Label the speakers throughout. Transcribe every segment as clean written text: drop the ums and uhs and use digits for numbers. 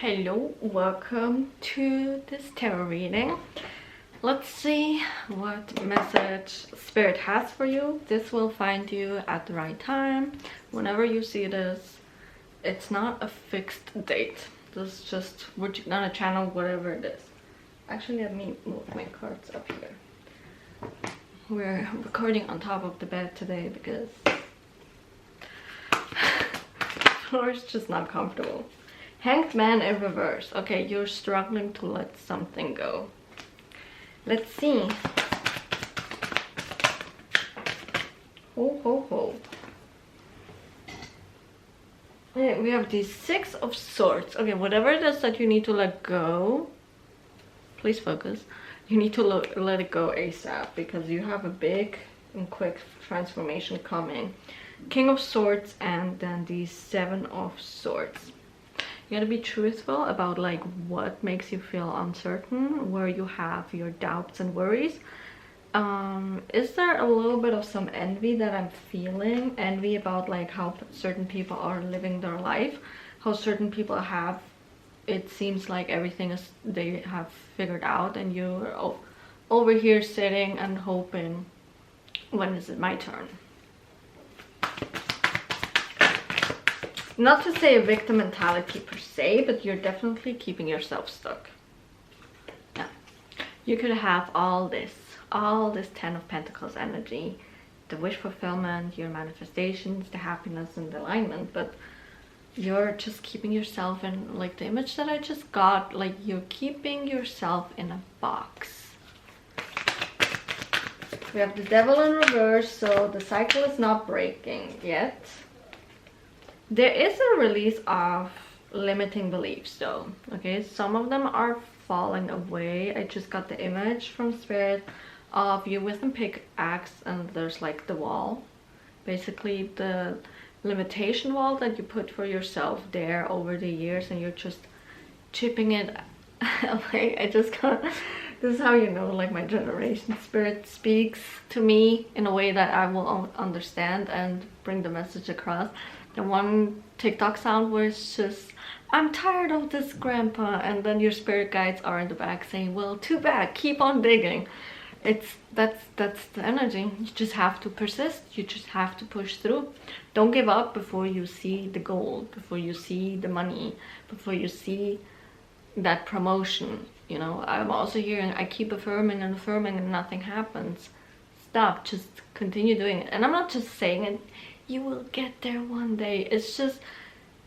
Speaker 1: Hello, welcome to this tarot reading. Let's see what message Spirit has for you. This will find you at the right time. Whenever you see this, it's not a fixed date. This is just, we're gonna channel whatever it is. Actually, let me move my cards up here. We're recording on top of the bed today because the floor is just not comfortable. Hanged Man in reverse. Okay, you're struggling to let something go. Let's see. Ho, ho, ho. Okay, we have the Six of Swords. Okay, whatever it is that you need to let go, please focus. You need to let it go ASAP because you have a big and quick transformation coming. King of Swords and then the Seven of Swords. You gotta be truthful about like what makes you feel uncertain, where you have your doubts and worries. Is there a little bit of some envy that I'm feeling? Envy about like how certain people are living their life, how certain people have, it seems like everything is they have figured out, and you're over here sitting and hoping, when is it my turn? Not to say a victim mentality per se, but you're definitely keeping yourself stuck. Yeah. You could have all this Ten of Pentacles energy, the wish fulfillment, your manifestations, the happiness and the alignment, but you're just keeping yourself in, like the image that I just got, like you're keeping yourself in a box. We have the Devil in reverse, so the cycle is not breaking yet. There is a release of limiting beliefs though, okay? Some of them are falling away. I just got the image from Spirit of you with a pickaxe and there's like the wall. Basically the limitation wall that you put for yourself there over the years, and you're just chipping it. Like I just got, this is how you know like my generation. Spirit speaks to me in a way that I will understand and bring the message across. The one TikTok sound where it's just, I'm tired of this, grandpa, and then your spirit guides are in the back saying, well, too bad, keep on digging. That's the energy. You just have to persist. You just have to push through. Don't give up before you see the gold, before you see the money, before you see that promotion. You know, I'm also hearing, I keep affirming and affirming and nothing happens. Stop, just continue doing it. And I'm not just saying it, you will get there one day. It's just,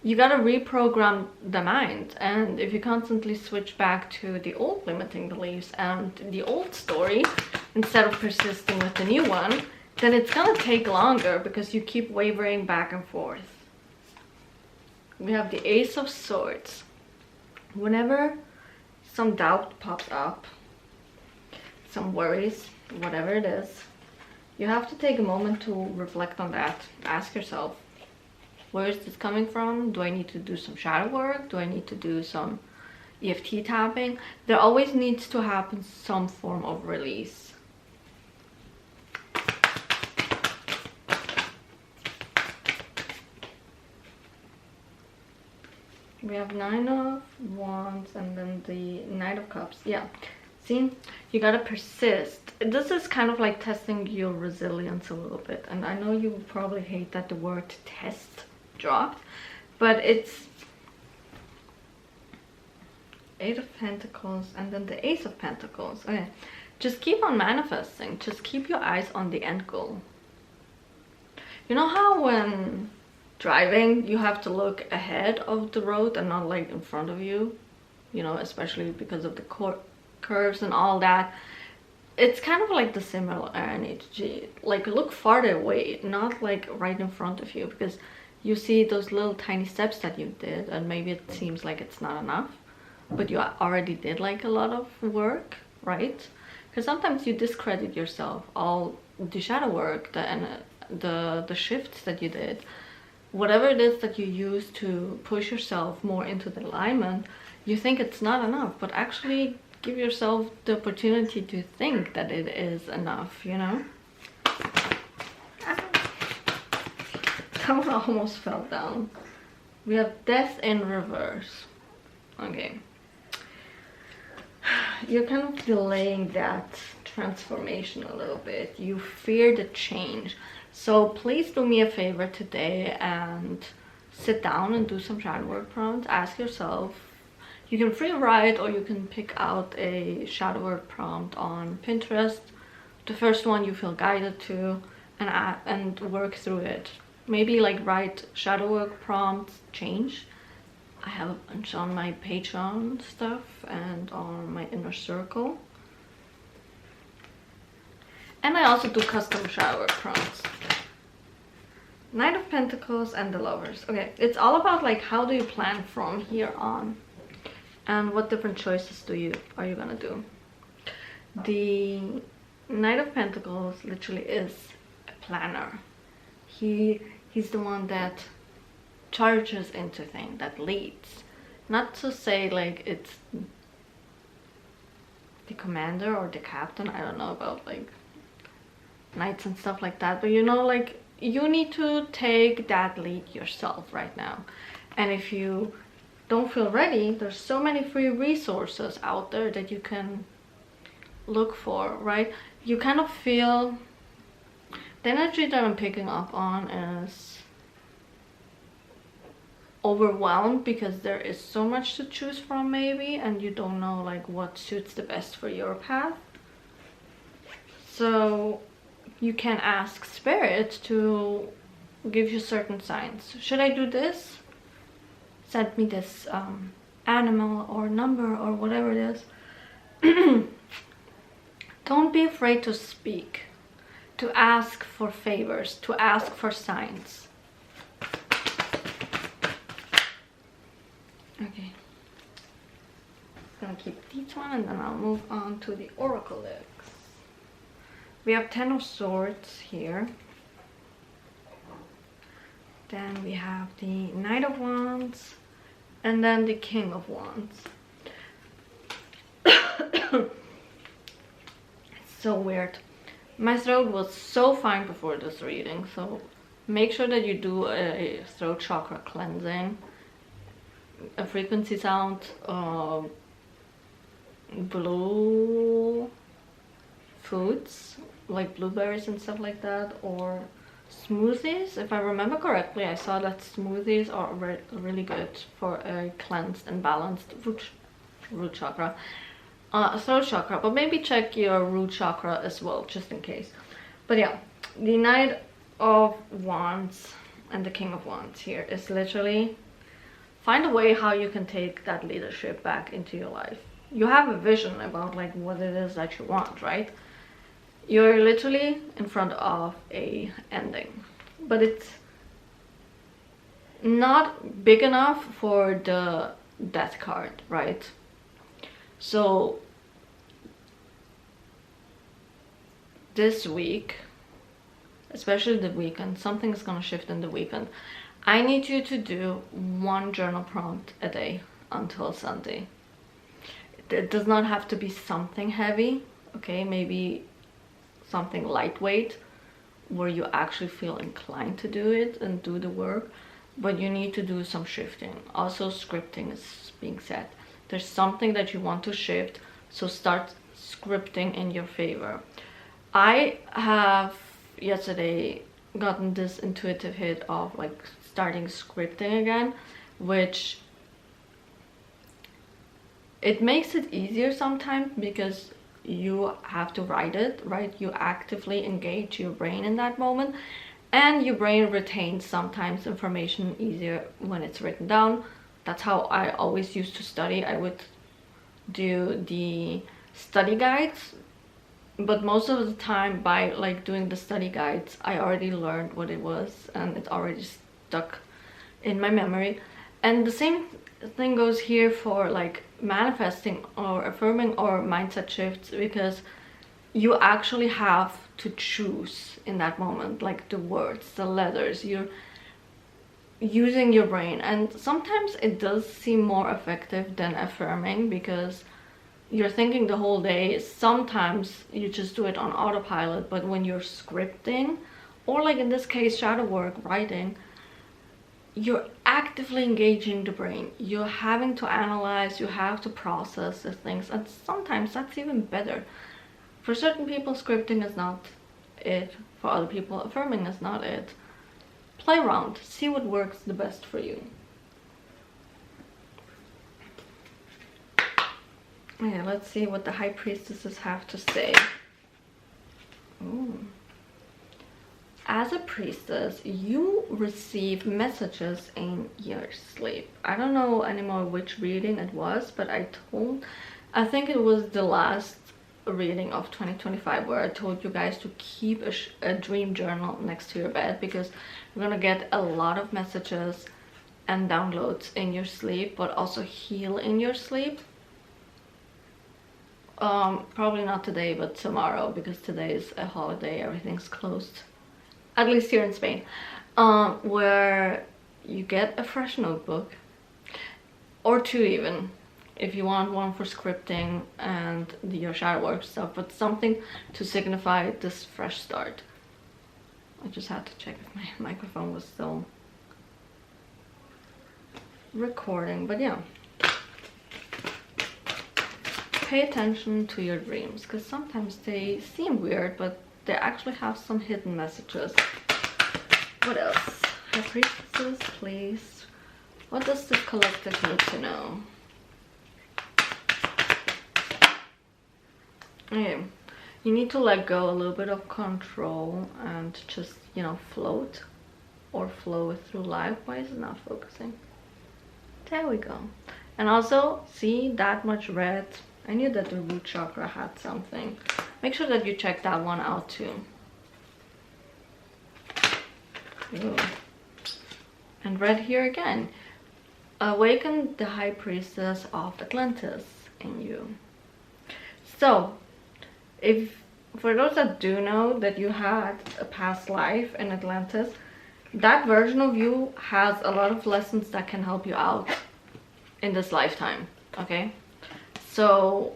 Speaker 1: you gotta reprogram the mind. And if you constantly switch back to the old limiting beliefs and the old story instead of persisting with the new one, then it's gonna take longer because you keep wavering back and forth. We have the Ace of Swords. Whenever some doubt pops up, some worries, whatever it is, you have to take a moment to reflect on that. Ask yourself, where is this coming from? Do I need to do some shadow work? Do I need to do some EFT tapping? There always needs to happen some form of release. We have Nine of Wands and then the Knight of Cups. Yeah. See, you gotta persist. This is kind of like testing your resilience a little bit. And I know you would probably hate that the word test dropped, but it's Eight of Pentacles and then the Ace of Pentacles. Okay, just keep on manifesting. Just keep your eyes on the end goal. You know how when driving you have to look ahead of the road and not like in front of you? You know, especially because of the curves and all that. It's kind of like the similar energy. Like look farther away, not like right in front of you, because you see those little tiny steps that you did and maybe it seems like it's not enough, but you already did like a lot of work, right? Because sometimes you discredit yourself, all the shadow work, the shifts that you did, whatever it is that you use to push yourself more into the alignment. You think it's not enough, but actually give yourself the opportunity to think that it is enough, you know? That one almost fell down. We have Death in reverse. Okay. You're kind of delaying that transformation a little bit. You fear the change. So please do me a favor today and sit down and do some shadow work prompts. Ask yourself. You can free write or you can pick out a shadow work prompt on Pinterest. The first one you feel guided to, and work through it. Maybe like write shadow work prompts, change. I have a bunch on my Patreon stuff and on my inner circle. And I also do custom shadow work prompts. Knight of Pentacles and the Lovers. Okay, it's all about like how do you plan from here on, and what different choices are you gonna do. The Knight of Pentacles literally is a planner. He's the one that charges into things, that leads. Not to say like it's the commander or the captain. I don't know about like knights and stuff like that, but you know, like you need to take that lead yourself right now. And if you don't feel ready, there's so many free resources out there that you can look for, right? You kind of feel the energy that I'm picking up on is overwhelmed because there is so much to choose from maybe, and you don't know like what suits the best for your path. So you can ask spirit to give you certain signs. Should I do this? Send me this animal or number or whatever it is. Don't be afraid to speak, to ask for favors, to ask for signs. Okay. I'm gonna keep these one and then I'll move on to the Oracle decks. We have 10 of Swords here. Then we have the Knight of Wands and then the King of Wands. It's so weird. My throat was so fine before this reading, so make sure that you do a throat chakra cleansing, a frequency sound, blue foods like blueberries and stuff like that, or smoothies. If I remember correctly, I saw that smoothies are really good for a cleansed and balanced root chakra, throat chakra, but maybe check your root chakra as well, just in case. But yeah, the Knight of Wands and the King of Wands here is literally find a way how you can take that leadership back into your life. You have a vision about like what it is that you want, right? You're literally in front of a ending, but it's not big enough for the Death card, right? So this week, especially the weekend, something is gonna shift in the weekend. I need you to do one journal prompt a day until Sunday. It does not have to be something heavy, okay? Maybe something lightweight where you actually feel inclined to do it and do the work, but you need to do some shifting. Also, scripting is being said. There's something that you want to shift, so start scripting in your favor. I have yesterday gotten this intuitive hit of like starting scripting again, which it makes it easier sometimes because you have to write it, right? You actively engage your brain in that moment, and your brain retains sometimes information easier when it's written down. That's how I always used to study. I would do the study guides, but most of the time by like doing the study guides, I already learned what it was and it already stuck in my memory. And the same thing goes here for like manifesting or affirming or mindset shifts, because you actually have to choose in that moment, like the words, the letters. You're using your brain, and sometimes it does seem more effective than affirming because you're thinking the whole day. Sometimes you just do it on autopilot, but when you're scripting, or like in this case shadow work, writing, you're actively engaging the brain. You're having to analyze, you have to process the things, and sometimes that's even better. For certain people, scripting is not it. For other people, affirming is not it. Play around, see what works the best for you. Yeah, let's see what the High Priestesses have to say. Ooh. As a priestess, you receive messages in your sleep. I don't know anymore which reading it was, but I think it was the last reading of 2025 where I told you guys to keep a dream journal next to your bed, because you're gonna get a lot of messages and downloads in your sleep, but also heal in your sleep. Probably not today, but tomorrow, because today is a holiday, everything's closed, at least here in Spain. Where you get a fresh notebook, or two even, if you want one for scripting and your shadow work stuff, but something to signify this fresh start. I just had to check if my microphone was still recording, but yeah. Pay attention to your dreams, because sometimes they seem weird, but they actually have some hidden messages. What else? High Priestesses, please. What does this collective need to know? Okay, you need to let go a little bit of control and just, you know, float or flow through life. Why is it not focusing? There we go. And also, see that much red? I knew that the root chakra had something. Make sure that you check that one out too. Ooh. And red here again. Awaken the High Priestess of Atlantis in you. So, if for those that do know that you had a past life in Atlantis, that version of you has a lot of lessons that can help you out in this lifetime, okay? So,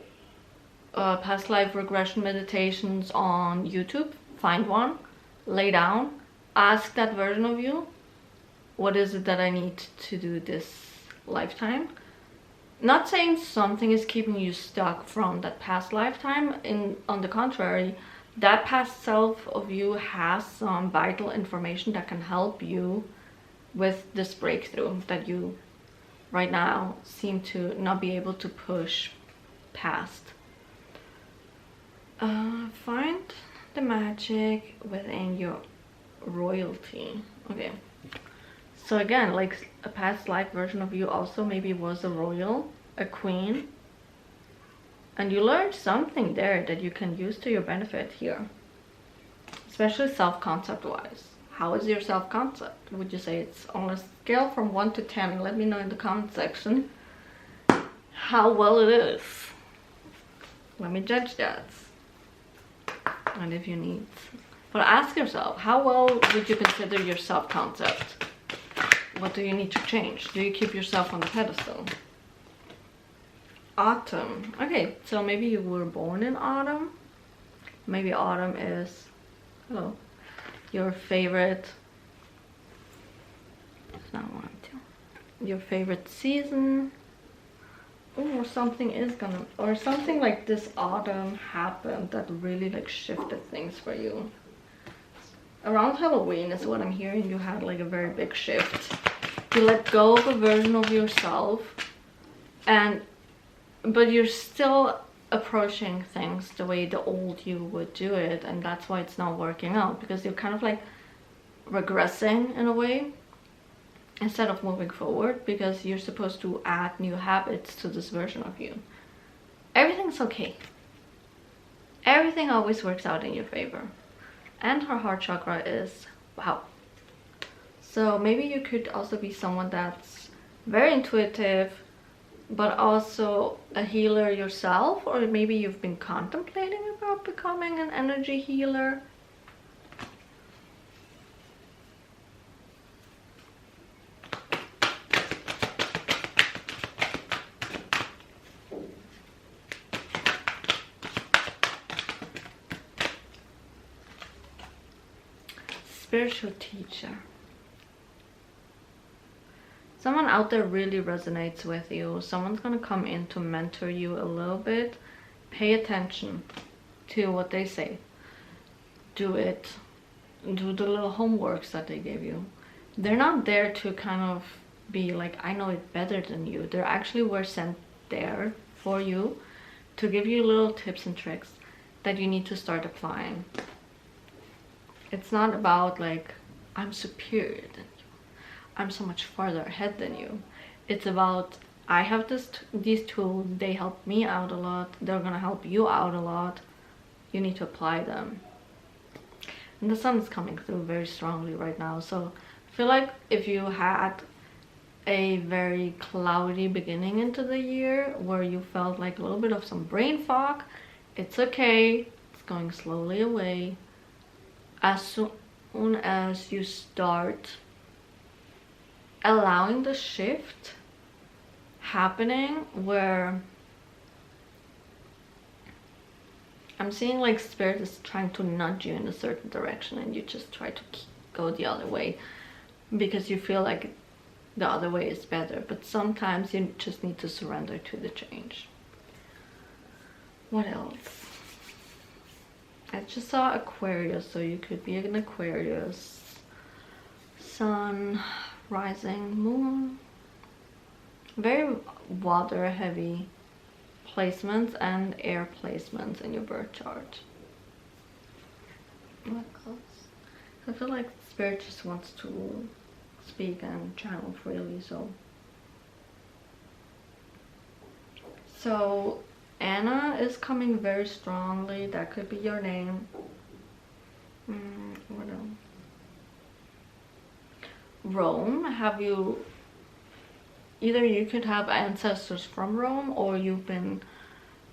Speaker 1: past life regression meditations on YouTube, find one, lay down, ask that version of you, what is it that I need to do this lifetime? Not saying something is keeping you stuck from that past lifetime. On the contrary, that past self of you has some vital information that can help you with this breakthrough that you right now seem to not be able to push past. Find the magic within your royalty. Okay, so again, like a past life version of you also maybe was a royal, a queen, and you learned something there that you can use to your benefit here, especially self-concept wise. How is your self-concept? Would you say it's on a scale from 1 to 10? Let me know in the comment section how well it is. Let me judge that. And if you need, but ask yourself, how well would you consider your self-concept? What do you need to change? Do you keep yourself on the pedestal? Autumn. Okay, so maybe you were born in autumn. Maybe autumn is, hello, your favorite, it's not one, two, your favorite season. Or something is gonna, or something like this autumn happened that really like shifted things for you. Around Halloween is what I'm hearing. You had like a very big shift. You let go of a version of yourself, but you're still approaching things the way the old you would do it, and that's why it's not working out, because you're kind of like regressing in a way instead of moving forward, because you're supposed to add new habits to this version of you. Everything's okay. Everything always works out in your favor. And her heart chakra is wow. So maybe you could also be someone that's very intuitive, but also a healer yourself, or maybe you've been contemplating about becoming an energy healer. Spiritual teacher. out there really resonates with you. Someone's gonna come in to mentor you a little bit. Pay attention to what they say. Do it. Do the little homeworks that they gave you. They're not there to kind of be like, I know it better than you. They actually were sent there for you to give you little tips and tricks that you need to start applying. It's not about like, I'm superior than you, I'm so much farther ahead than you. It's about, I have these tools, they help me out a lot, they're gonna help you out a lot. You need to apply them. And the sun is coming through very strongly right now, so I feel like if you had a very cloudy beginning into the year where you felt like a little bit of some brain fog, it's okay. It's going slowly away. As soon as you start allowing the shift happening, where I'm seeing like spirit is trying to nudge you in a certain direction and you just try to go the other way because you feel like the other way is better, but sometimes you just need to surrender to the change. What else? I just saw Aquarius, so you could be an Aquarius. Sun, rising, moon. Very water heavy placements and air placements in your birth chart. What else? I feel like spirit just wants to speak and channel freely, so Anna is coming very strongly. That could be your name. What else? Rome. Have you, either you could have ancestors from Rome, or you've been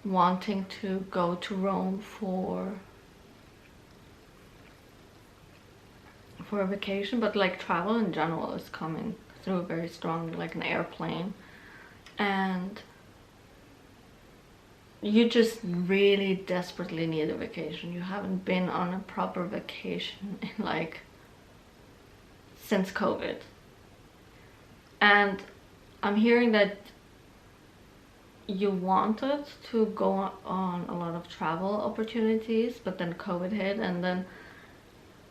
Speaker 1: wanting to go to Rome for a vacation, but like travel in general is coming through very strong, like an airplane, and you just really desperately need a vacation. You haven't been on a proper vacation in like since COVID, and I'm hearing that you wanted to go on a lot of travel opportunities, but then COVID hit, and then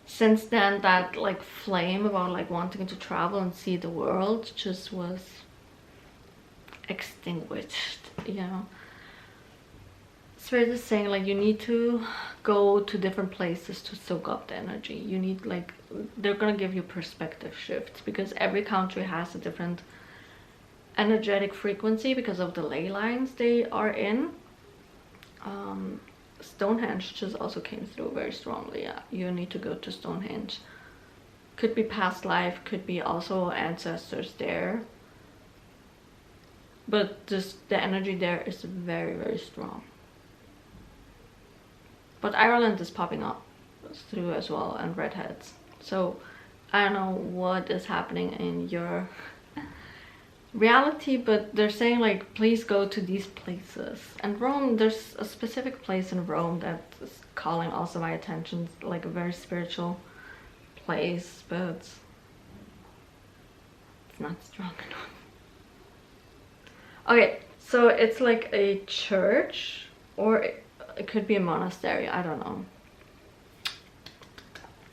Speaker 1: since then that like flame about like wanting to travel and see the world just was extinguished, you know. Spirit is saying like you need to go to different places to soak up the energy. You need, like, they're gonna give you perspective shifts because every country has a different energetic frequency because of the ley lines they are in. Stonehenge just also came through very strongly. Yeah, you need to go to Stonehenge. Could be past life, could be also ancestors there, but just the energy there is very, very strong. But Ireland is popping up through as well, and redheads. So I don't know what is happening in your reality, but they're saying like please go to these places. And Rome, there's a specific place in Rome that is calling also my attention, like a very spiritual place, but it's not strong enough. Okay, so it's like a church, or it could be a monastery, I don't know.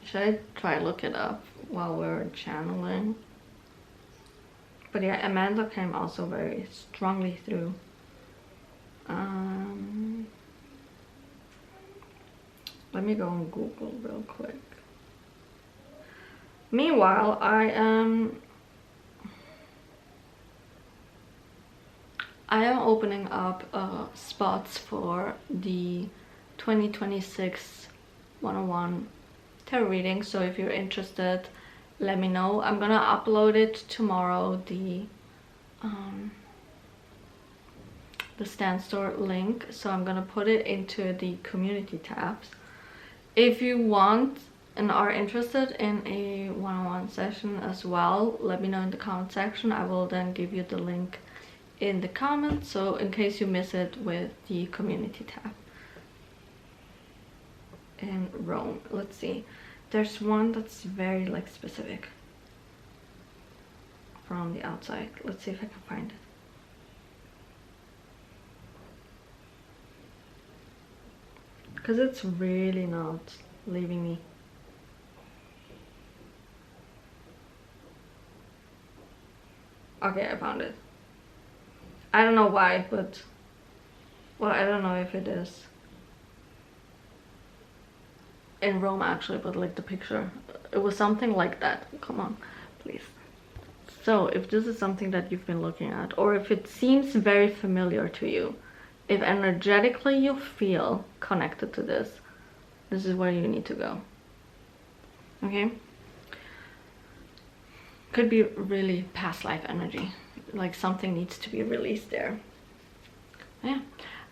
Speaker 1: Should I try to look it up while we're channeling? But yeah, Amanda came also very strongly through. Let me go on Google real quick. Meanwhile, I am opening up spots for the 2026 101 tarot reading, so if you're interested, let me know. I'm gonna upload it tomorrow, the Stan Store link, so I'm gonna put it into the community tabs. If you want and are interested in a one-on-one session as well, let me know in the comment section. I will then give you the link in the comments, so in case you miss it, with the community tab. In Rome, let's see, there's one that's very like specific from the outside. Let's see if I can find it. Because it's really not leaving me. Okay, I found it. I don't know why, but... well, I don't know if it is in Rome actually, but like the picture, it was something like that. Come on, please. So if this is something that you've been looking at, or if it seems very familiar to you, if energetically you feel connected to this, this is where you need to go. Okay? Could be really past life energy, like something needs to be released there. Yeah,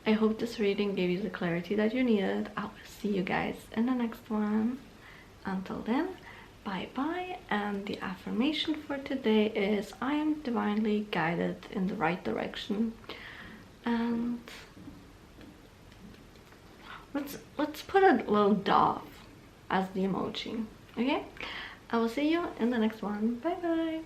Speaker 1: I hope this reading gave you the clarity that you needed. I will see you guys in the next one. Until then, bye bye. And the affirmation for today is, I am divinely guided in the right direction. And let's put a little dove as the emoji. Okay, I will see you in the next one. Bye bye.